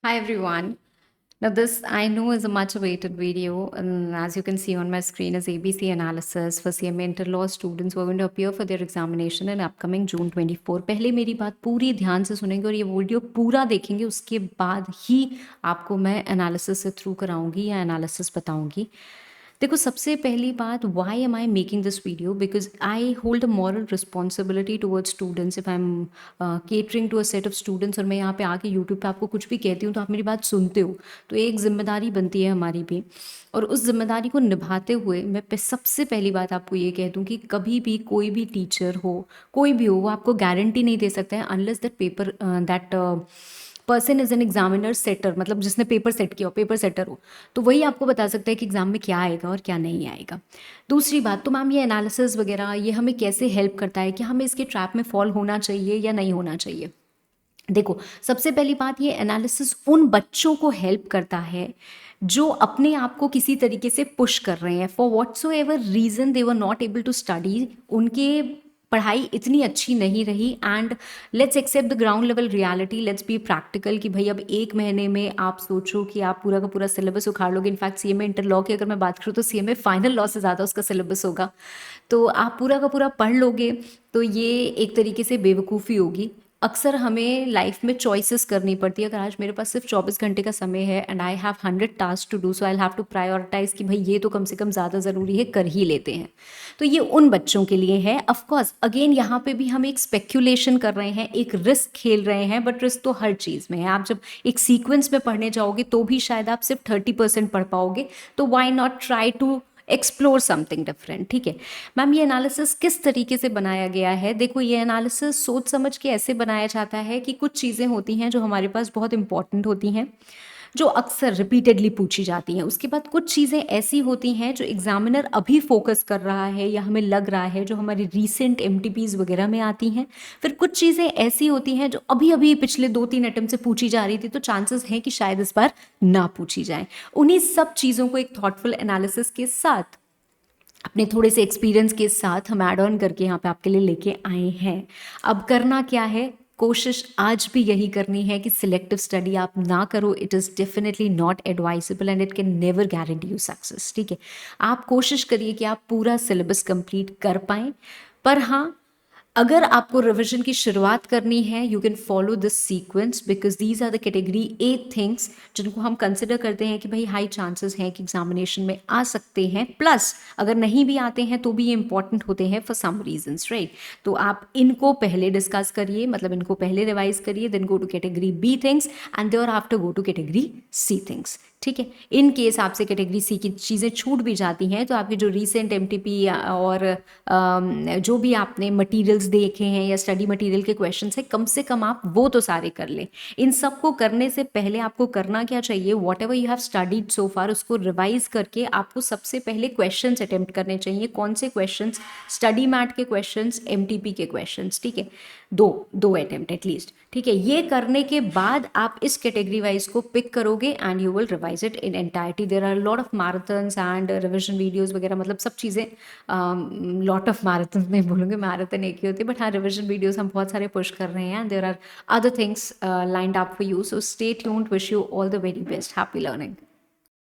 Hi everyone. Now this I know is a much awaited video, and as you can see on my screen is ABC analysis for CMA Interlaw students who are going to appear for their examination in upcoming June 24. पहले मेरी बात पूरी ध्यान से सुनेंगे और ये video पूरा देखेंगे, उसके बाद ही आपको मैं एनालिसिस से थ्रू कराऊंगी या एनालिसिस बताऊंगी। देखो, सबसे पहली बात, why am I making this video? Because I hold a moral responsibility towards students. If I am catering to a set of students और मैं यहाँ पे आके यूट्यूब पे आपको कुछ भी कहती हूँ तो आप मेरी बात सुनते हो, तो एक जिम्मेदारी बनती है हमारी भी। और उस जिम्मेदारी को निभाते हुए मैं सबसे पहली बात आपको ये कह दूँ कि कभी भी कोई भी टीचर हो, कोई भी हो, वो आपको गारंटी नहीं दे सकता है unless that paper that person is an examiner setter, मतलब जिसने पेपर सेट किया हो, पेपर सेटर हो, तो वही आपको बता सकता है कि एग्जाम में क्या आएगा और क्या नहीं आएगा। दूसरी बात, तो मैम ये एनालिसिस वगैरह ये हमें कैसे हेल्प करता है, कि हमें इसके ट्रैप में फॉल होना चाहिए या नहीं होना चाहिए? देखो, सबसे पहली बात, ये एनालिसिस उन बच्चों को हेल्प करता है जो अपने आप को किसी तरीके से पुश कर रहे हैं, for whatsoever reason they were not able to study, उनके पढ़ाई इतनी अच्छी नहीं रही। And let's accept the ground level reality, let's be practical, कि भाई अब एक महीने में आप सोचो कि आप पूरा का पूरा सिलेबस उखाड़ लोगे। इनफैक्ट सीएमए इंटर लॉ की अगर मैं बात करूँ तो सीएमए फाइनल लॉ से ज़्यादा उसका सिलेबस होगा, तो आप पूरा का पूरा पढ़ लोगे, तो ये एक तरीके से बेवकूफ़ी होगी। अक्सर हमें लाइफ में चॉइसेस करनी पड़ती है। अगर आज मेरे पास सिर्फ 24 घंटे का समय है and I have 100 task to do, so I have to prioritise कि भाई ये तो कम से कम ज़्यादा ज़रूरी है, कर ही लेते हैं। तो ये उन बच्चों के लिए है। ऑफकोर्स अगेन यहाँ पे भी हम एक स्पेक्यूलेशन कर रहे हैं, एक रिस्क खेल रहे हैं, बट रिस्क तो हर चीज़ में है। आप जब एक सीक्वेंस में पढ़ने जाओगे तो भी शायद आप सिर्फ 30% पढ़ पाओगे, तो why not try to explore something different. ठीक है मैम, ये एनालिसिस किस तरीके से बनाया गया है? देखो, ये एनालिसिस सोच समझ के ऐसे बनाया जाता है कि कुछ चीज़ें होती हैं जो हमारे पास बहुत इंपॉर्टेंट होती हैं, जो अक्सर रिपीटेडली पूछी जाती हैं। उसके बाद कुछ चीज़ें ऐसी होती हैं जो एग्जामिनर अभी फोकस कर रहा है या हमें लग रहा है जो हमारी रीसेंट एमटीपीज वगैरह में आती हैं। फिर कुछ चीज़ें ऐसी होती हैं जो अभी अभी पिछले 2-3 अटेम्प्ट से पूछी जा रही थी, तो चांसेस हैं कि शायद इस बार ना पूछी जाए। उन्हीं सब चीज़ों को एक थॉटफुल एनालिसिस के साथ, अपने थोड़े से एक्सपीरियंस के साथ हम ऐड ऑन करके यहाँ पे आपके लिए लेके आए हैं। अब करना क्या है? कोशिश आज भी यही करनी है कि सिलेक्टिव स्टडी आप ना करो। It is definitely not advisable and it can never guarantee you success. ठीक है, आप कोशिश करिए कि आप पूरा सिलेबस कंप्लीट कर पाएँ। पर हाँ, अगर आपको रिविजन की शुरुआत करनी है, you can follow this sequence, because these are the category 8 things जिनको हम कंसिडर करते हैं कि भाई हाई चांसेस हैं कि एग्जामिनेशन में आ सकते हैं। प्लस अगर नहीं भी आते हैं तो भी ये इंपॉर्टेंट होते हैं फॉर सम रीजंस, राइट? तो आप इनको पहले डिस्कस करिए, मतलब इनको पहले रिवाइज करिए, then go to category B things and thereafter go to category C things. ठीक है, इन केस आपसे कैटेगरी सी की चीज़ें छूट भी जाती हैं तो आपके जो रीसेंट एमटीपी और जो भी आपने मटेरियल्स देखे हैं या स्टडी मटेरियल के क्वेश्चंस हैं, कम से कम आप वो तो सारे कर लें। इन सब को करने से पहले आपको करना क्या चाहिए? Whatever you have studied so far, उसको रिवाइज करके आपको सबसे पहले क्वेश्चंस अटेम्प्ट करने चाहिए। कौन से क्वेश्चंस? स्टडी मैट के क्वेश्चंस, एमटीपी के क्वेश्चंस। ठीक है, दो दो अटेम्प्ट एटलीस्ट। ठीक है, ये करने के बाद आप इस कैटेगरी वाइज को पिक करोगे and you will revise it in entirety. There are lot of marathons and revision videos वगैरह, मतलब सब चीज़ें, लॉट ऑफ मैराथन नहीं बोलूँगी, मैराथन एक ही होती है, बट हाँ रिविजन वीडियोस हम बहुत सारे पुश कर रहे हैं and there are other things lined up for you. So stay tuned, wish you all the very best, happy learning.